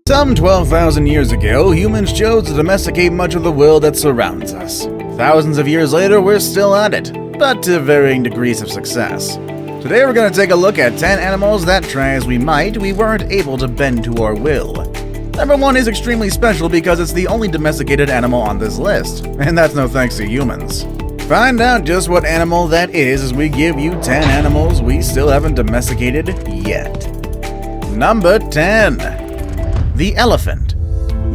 Some 12,000 years ago, humans chose to domesticate much of the world that surrounds us. Thousands of years later, we're still at it, but to varying degrees of success. Today we're going to take a look at 10 animals that, try as we might, we weren't able to bend to our will. Number 1 is extremely special because it's the only domesticated animal on this list, and that's no thanks to humans. Find out just what animal that is as we give you 10 animals we still haven't domesticated yet. Number 10. The elephant.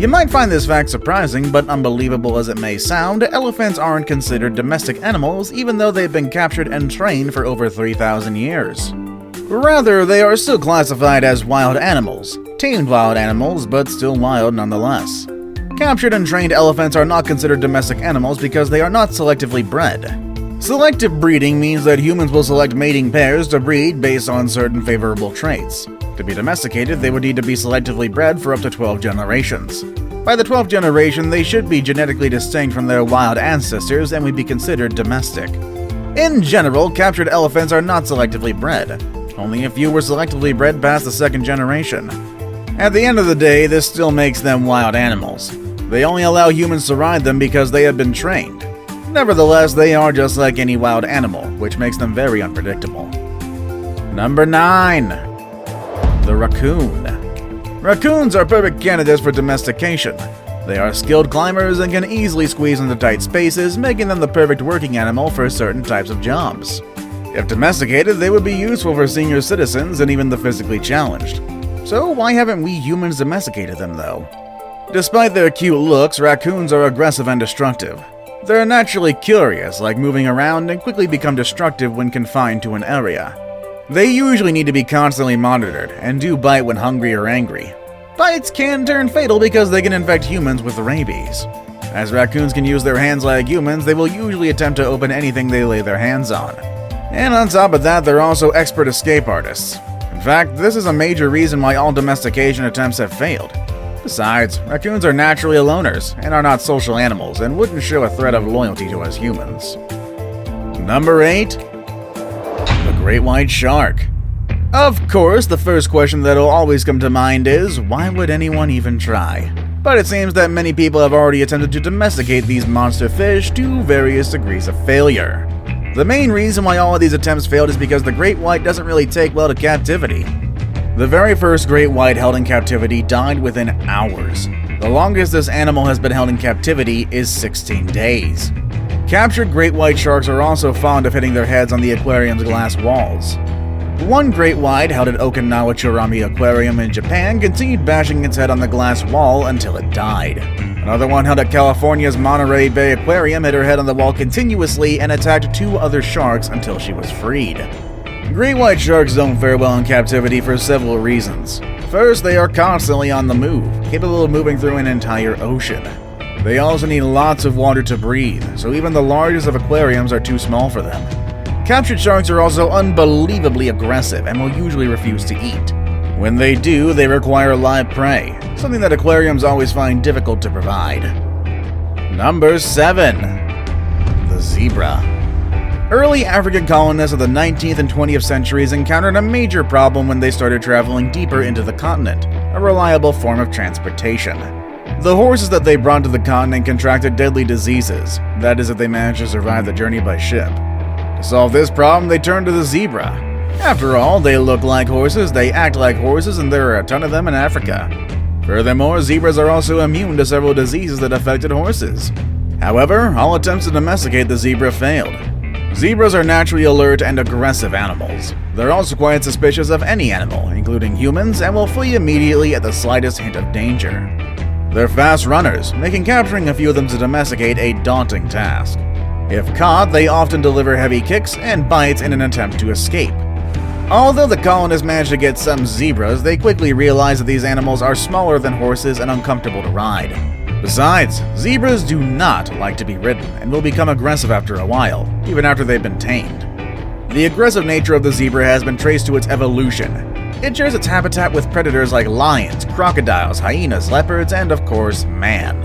You might find this fact surprising, but unbelievable as it may sound, elephants aren't considered domestic animals even though they've been captured and trained for over 3,000 years. Rather, they are still classified as wild animals, tamed wild animals, but still wild nonetheless. Captured and trained elephants are not considered domestic animals because they are not selectively bred. Selective breeding means that humans will select mating pairs to breed based on certain favorable traits. To be domesticated, they would need to be selectively bred for up to 12 generations. By the 12th generation, they should be genetically distinct from their wild ancestors and would be considered domestic. In general, captured elephants are not selectively bred. Only a few were selectively bred past the 2nd generation. At the end of the day, this still makes them wild animals. They only allow humans to ride them because they have been trained. Nevertheless, they are just like any wild animal, which makes them very unpredictable. Number 9. The raccoon. Raccoons are perfect candidates for domestication. They are skilled climbers and can easily squeeze into tight spaces, making them the perfect working animal for certain types of jobs. If domesticated, they would be useful for senior citizens and even the physically challenged. So why haven't we humans domesticated them though? Despite their cute looks, raccoons are aggressive and destructive. They're naturally curious, like moving around, and quickly become destructive when confined to an area. They usually need to be constantly monitored, and do bite when hungry or angry. Bites can turn fatal because they can infect humans with rabies. As raccoons can use their hands like humans, they will usually attempt to open anything they lay their hands on. And on top of that, they're also expert escape artists. In fact, this is a major reason why all domestication attempts have failed. Besides, raccoons are naturally loners, and are not social animals, and wouldn't show a threat of loyalty to us humans. Number 8. The great white shark. Of course, the first question that'll always come to mind is, why would anyone even try? But it seems that many people have already attempted to domesticate these monster fish to various degrees of failure. The main reason why all of these attempts failed is because the great white doesn't really take well to captivity. The very first great white held in captivity died within hours. The longest this animal has been held in captivity is 16 days. Captured great white sharks are also fond of hitting their heads on the aquarium's glass walls. One great white held at Okinawa Churami Aquarium in Japan continued bashing its head on the glass wall until it died. Another one held at California's Monterey Bay Aquarium hit her head on the wall continuously and attacked 2 other sharks until she was freed. Great white sharks don't fare well in captivity for several reasons. First, they are constantly on the move, capable of moving through an entire ocean. They also need lots of water to breathe, so even the largest of aquariums are too small for them. Captured sharks are also unbelievably aggressive and will usually refuse to eat. When they do, they require live prey, something that aquariums always find difficult to provide. Number 7. The zebra. Early African colonists of the 19th and 20th centuries encountered a major problem when they started traveling deeper into the continent, a reliable form of transportation. The horses that they brought to the continent contracted deadly diseases, that is if they managed to survive the journey by ship. To solve this problem, they turned to the zebra. After all, they look like horses, they act like horses, and there are a ton of them in Africa. Furthermore, zebras are also immune to several diseases that affected horses. However, all attempts to domesticate the zebra failed. Zebras are naturally alert and aggressive animals. They're also quite suspicious of any animal, including humans, and will flee immediately at the slightest hint of danger. They're fast runners, making capturing a few of them to domesticate a daunting task. If caught, they often deliver heavy kicks and bites in an attempt to escape. Although the colonists managed to get some zebras, they quickly realized that these animals are smaller than horses and uncomfortable to ride. Besides, zebras do not like to be ridden and will become aggressive after a while, even after they've been tamed. The aggressive nature of the zebra has been traced to its evolution. It shares its habitat with predators like lions, crocodiles, hyenas, leopards, and of course, man.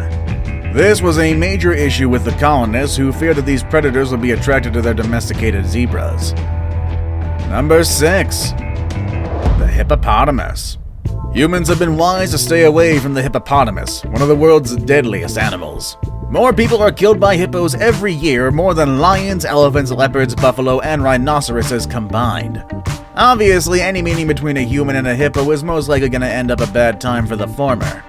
This was a major issue with the colonists who feared that these predators would be attracted to their domesticated zebras. Number 6. The hippopotamus. Humans have been wise to stay away from the hippopotamus, one of the world's deadliest animals. More people are killed by hippos every year, more than lions, elephants, leopards, buffalo, and rhinoceroses combined. Obviously, any meeting between a human and a hippo is most likely going to end up a bad time for the former.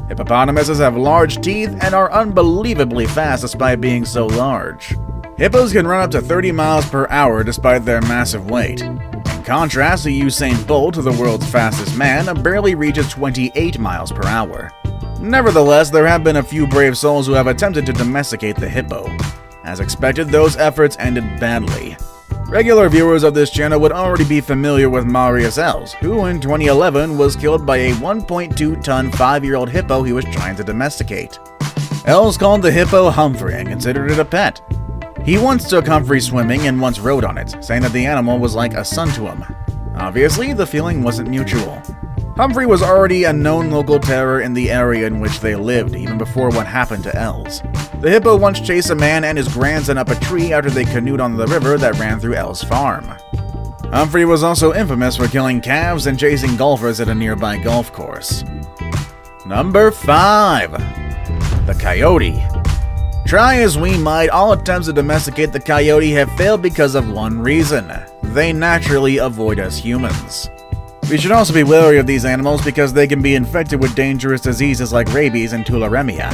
Hippopotamuses have large teeth and are unbelievably fast despite being so large. Hippos can run up to 30 miles per hour despite their massive weight. In contrast, Usain Bolt, the world's fastest man, barely reaches 28 miles per hour. Nevertheless, there have been a few brave souls who have attempted to domesticate the hippo. As expected, those efforts ended badly. Regular viewers of this channel would already be familiar with Marius Els, who in 2011 was killed by a 1.2-ton 5-year-old hippo he was trying to domesticate. Els called the hippo Humphrey and considered it a pet. He once took Humphrey swimming and once rode on it, saying that the animal was like a son to him. Obviously, the feeling wasn't mutual. Humphrey was already a known local terror in the area in which they lived, even before what happened to Els. The hippo once chased a man and his grandson up a tree after they canoed on the river that ran through Els' farm. Humphrey was also infamous for killing calves and chasing golfers at a nearby golf course. Number 5. The Coyote. Try as we might, all attempts to domesticate the coyote have failed because of one reason: they naturally avoid us humans. We should also be wary of these animals because they can be infected with dangerous diseases like rabies and tularemia.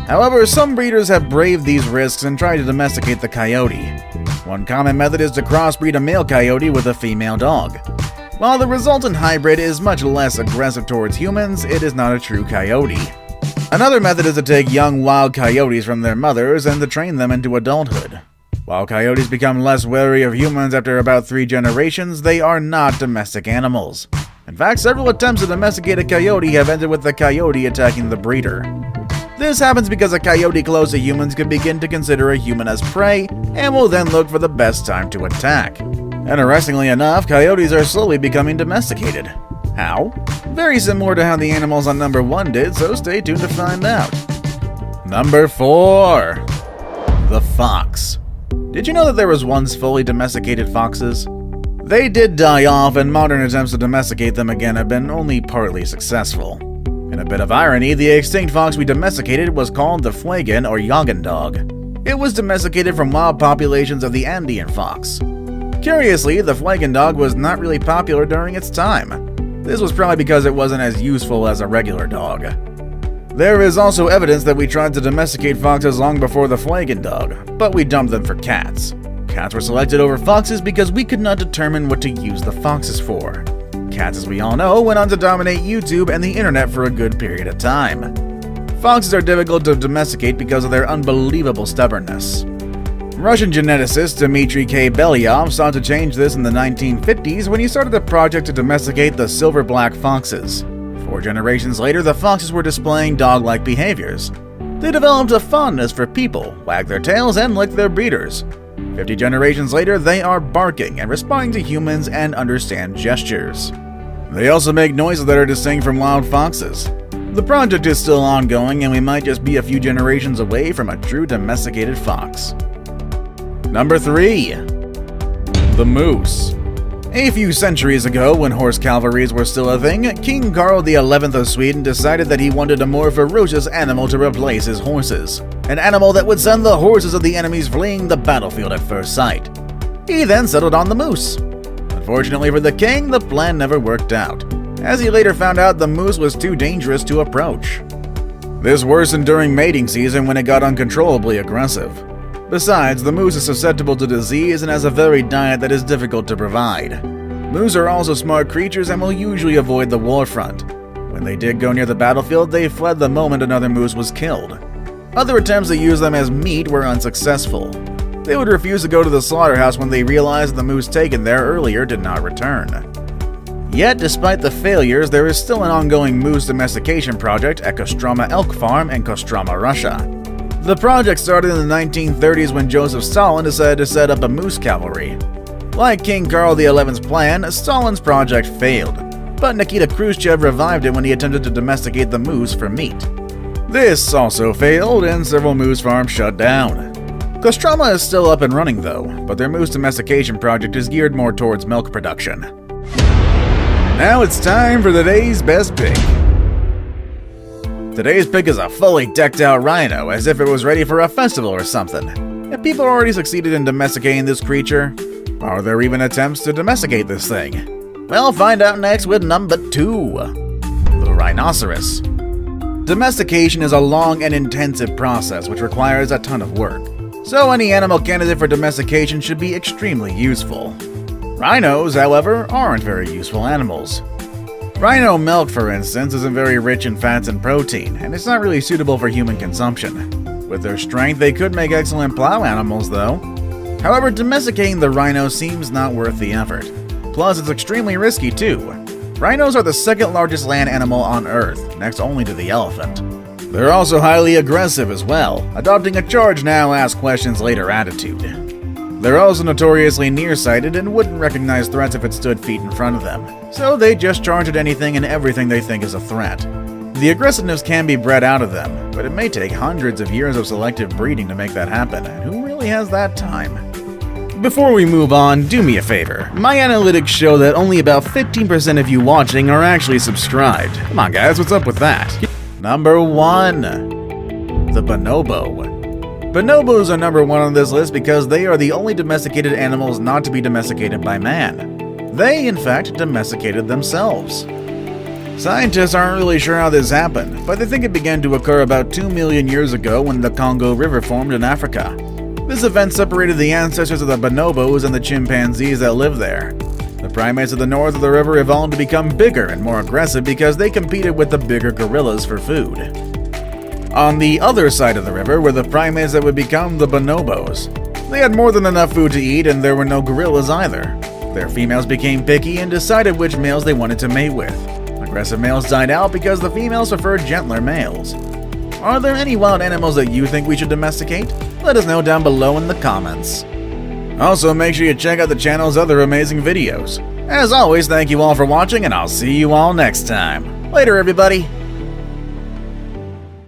However, some breeders have braved these risks and tried to domesticate the coyote. One common method is to crossbreed a male coyote with a female dog. While the resultant hybrid is much less aggressive towards humans, it is not a true coyote. Another method is to take young wild coyotes from their mothers and to train them into adulthood. While coyotes become less wary of humans after about 3 generations, they are not domestic animals. In fact, several attempts to domesticate a coyote have ended with the coyote attacking the breeder. This happens because a coyote close to humans can begin to consider a human as prey and will then look for the best time to attack. Interestingly enough, coyotes are slowly becoming domesticated. How? Very similar to how the animals on number 1 did, so stay tuned to find out. Number 4. The Fox. Did you know that there was once fully domesticated foxes? They did die off, and modern attempts to domesticate them again have been only partly successful. In a bit of irony, the extinct fox we domesticated was called the Fuegan or Yagan dog. It was domesticated from wild populations of the Andean fox. Curiously, the Fuegan dog was not really popular during its time. This was probably because it wasn't as useful as a regular dog. There is also evidence that we tried to domesticate foxes long before the Fuegan dog, but we dumped them for cats. Cats were selected over foxes because we could not determine what to use the foxes for. Cats, as we all know, went on to dominate YouTube and the internet for a good period of time. Foxes are difficult to domesticate because of their unbelievable stubbornness. Russian geneticist Dmitry K. Belyov sought to change this in the 1950s when he started a project to domesticate the silver-black foxes. 4 generations later, the foxes were displaying dog-like behaviors. They developed a fondness for people, wagged their tails, and licked their breeders. 50 generations later, they are barking and responding to humans and understand gestures. They also make noises that are distinct from wild foxes. The project is still ongoing, and we might just be a few generations away from a true domesticated fox. Number 3. The Moose. A few centuries ago, when horse cavalries were still a thing, King Carl XI of Sweden decided that he wanted a more ferocious animal to replace his horses. An animal that would send the horses of the enemies fleeing the battlefield at first sight. He then settled on the moose. Unfortunately for the king, the plan never worked out. As he later found out, the moose was too dangerous to approach. This worsened during mating season when it got uncontrollably aggressive. Besides, the moose is susceptible to disease and has a varied diet that is difficult to provide. Moose are also smart creatures and will usually avoid the war front. When they did go near the battlefield, they fled the moment another moose was killed. Other attempts to use them as meat were unsuccessful. They would refuse to go to the slaughterhouse when they realized the moose taken there earlier did not return. Yet, despite the failures, there is still an ongoing moose domestication project at Kostroma Elk Farm in Kostroma, Russia. The project started in the 1930s when Joseph Stalin decided to set up a moose cavalry. Like King Carl XI's plan, Stalin's project failed, but Nikita Khrushchev revived it when he attempted to domesticate the moose for meat. This also failed, and several moose farms shut down. Kostroma is still up and running though, but their moose domestication project is geared more towards milk production. Now it's time for today's best pick. Today's pick is a fully decked out rhino, as if it was ready for a festival or something. Have people already succeeded in domesticating this creature? Are there even attempts to domesticate this thing? Well, find out next with number 2. The rhinoceros. Domestication is a long and intensive process which requires a ton of work. So any animal candidate for domestication should be extremely useful. Rhinos, however, aren't very useful animals. Rhino milk, for instance, isn't very rich in fats and protein, and it's not really suitable for human consumption. With their strength, they could make excellent plow animals, though. However, domesticating the rhino seems not worth the effort. Plus, it's extremely risky, too. Rhinos are the second largest land animal on Earth, next only to the elephant. They're also highly aggressive as well, adopting a charge now, ask questions later attitude. They're also notoriously nearsighted and wouldn't recognize threats if it stood feet in front of them, so they just charge at anything and everything they think is a threat. The aggressiveness can be bred out of them, but it may take hundreds of years of selective breeding to make that happen, and who really has that time? Before we move on, do me a favor. My analytics show that only about 15% of you watching are actually subscribed. Come on guys, what's up with that? Number 1. The bonobo. Bonobos are number 1 on this list because they are the only domesticated animals not to be domesticated by man. They, in fact, domesticated themselves. Scientists aren't really sure how this happened, but they think it began to occur about 2 million years ago when the Congo River formed in Africa. This event separated the ancestors of the bonobos and the chimpanzees that live there. The primates of the north of the river evolved to become bigger and more aggressive because they competed with the bigger gorillas for food. On the other side of the river were the primates that would become the bonobos. They had more than enough food to eat, and there were no gorillas either. Their females became picky and decided which males they wanted to mate with. Aggressive males died out because the females preferred gentler males. Are there any wild animals that you think we should domesticate? Let us know down below in the comments. Also, make sure you check out the channel's other amazing videos. As always, thank you all for watching, and I'll see you all next time. Later, everybody!